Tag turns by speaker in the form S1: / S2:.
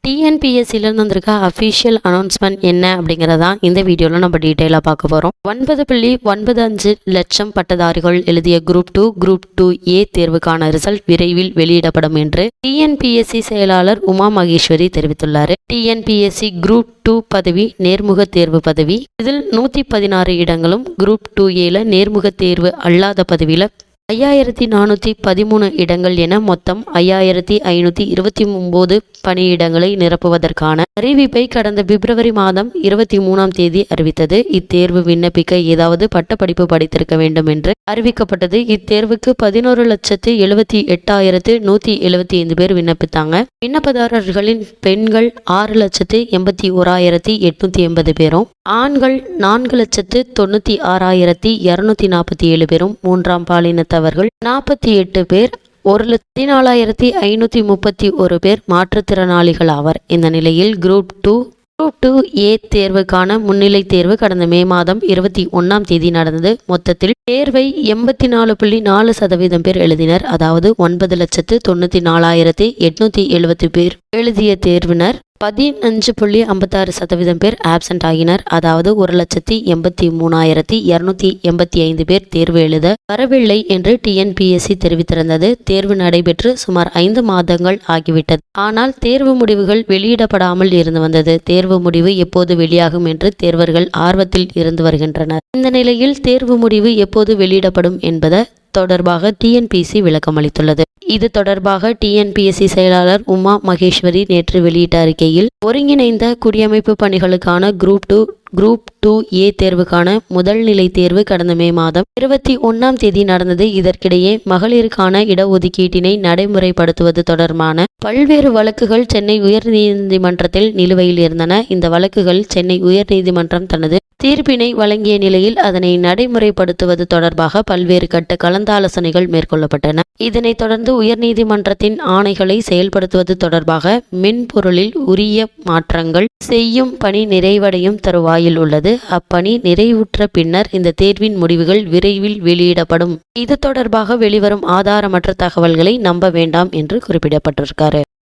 S1: டிஎன்பிஎஸ்சிலேருந்து வந்திருக்க official announcement என்ன அப்படிங்கிறதான் இந்த வீடியோவில் நம்ம டீட்டெயிலாக பார்க்க போகிறோம். 9.95 லட்சம் பட்டதாரிகள் எழுதிய குரூப் 2 தேர்வுக்கான ரிசல்ட் விரைவில் வெளியிடப்படும் என்று டிஎன்பிஎஸ்சி செயலாளர் உமா மகேஸ்வரி தெரிவித்துள்ளார். டிஎன்பிஎஸ்சி குரூப் 2 பதவி நேர்முக தேர்வு பதவி. இதில் 116 இடங்களும், குரூப் 2A நேர்முக தேர்வு அல்லாத பதவியில் 5413 இடங்கள் என மொத்தம் 5529 பணியிடங்களை நிரப்புவதற்கான அறிவிப்பை கடந்த பிப்ரவரி மாதம் 23ஆம் தேதி அறிவித்தது. இத்தேர்வு விண்ணப்பிக்க ஏதாவது பட்டப்படிப்பு படித்திருக்க வேண்டும் என்று அறிவிக்கப்பட்டது. இத்தேர்வுக்கு 11,78,175 பேர் விண்ணப்பித்தாங்க. விண்ணப்பதாரர்களின் பெண்கள் 6,81,880 பேரும், ஆண்கள் 4,96,247 பேரும், மூன்றாம் பாலினத்தவர்கள் 48 பேர், 1,14,531 பேர் மாற்றுத்திறனாளிகள் ஆவர். இந்த நிலையில் குரூப் 2A தேர்வுக்கான முன்னிலை தேர்வு கடந்த மே மாதம் 21ஆம் தேதி நடந்தது. மொத்தத்தில் தேர்வை 84.4% பேர் எழுதினர். அதாவது 9,94,870 பேர் எழுதிய தேர்வினர் 15.56% பேர் ஆப்சென்ட் ஆகினர். அதாவது 1,83,285 பேர் தேர்வு எழுத வரவில்லை என்று டிஎன்பிஎஸ்சி தெரிவித்திருந்தது. தேர்வு நடைபெற்று சுமார் 5 மாதங்கள் ஆகிவிட்டது. ஆனால் தேர்வு முடிவுகள் வெளியிடப்படாமல் இருந்து வந்தது. தேர்வு முடிவு எப்போது வெளியாகும் என்று தேர்வர்கள் ஆர்வத்தில் இருந்து வருகின்றனர். இந்த நிலையில் தேர்வு முடிவு எப்போது வெளியிடப்படும் என்பது தொடர்பாக டிஎன்பிஎஸ்சி விளக்கம் அளித்துள்ளது. இது தொடர்பாக டிஎன்பிஎஸ்சி செயலாளர் உமா மகேஸ்வரி நேற்று வெளியிட்ட அறிக்கையில், ஒருங்கிணைந்த குடியமைப்பு பணிகளுக்கான குரூப் 2A தேர்வுக்கான முதல் நிலை தேர்வு கடந்த மே மாதம் 21ஆம் தேதி நடந்தது. இதற்கிடையே மகளிருக்கான இடஒதுக்கீட்டினை நடைமுறைப்படுத்துவது தொடர்பான பல்வேறு வழக்குகள் சென்னை உயர்நீதிமன்றத்தில் நிலுவையில் இருந்தன. இந்த வழக்குகள் சென்னை உயர்நீதிமன்றம் தனது தீர்ப்பினை வழங்கிய நிலையில் அதனை நடைமுறைப்படுத்துவது தொடர்பாக பல்வேறு கட்ட கலந்தாலோசனைகள் மேற்கொள்ளப்பட்டன. இதனைத் தொடர்ந்து உயர்நீதிமன்றத்தின் ஆணைகளை செயல்படுத்துவது தொடர்பாக மென்பொருளில் உரிய மாற்றங்கள் செய்யும் பணி நிறைவடையும் தருவாயில் உள்ளது. அப்பணி நிறைவுற்ற பின்னர் இந்த தேர்வின் முடிவுகள் விரைவில் வெளியிடப்படும். இது தொடர்பாக வெளிவரும் ஆதாரமற்ற தகவல்களை நம்ப வேண்டாம் என்று குறிப்பிடப்பட்டிருக்காரு.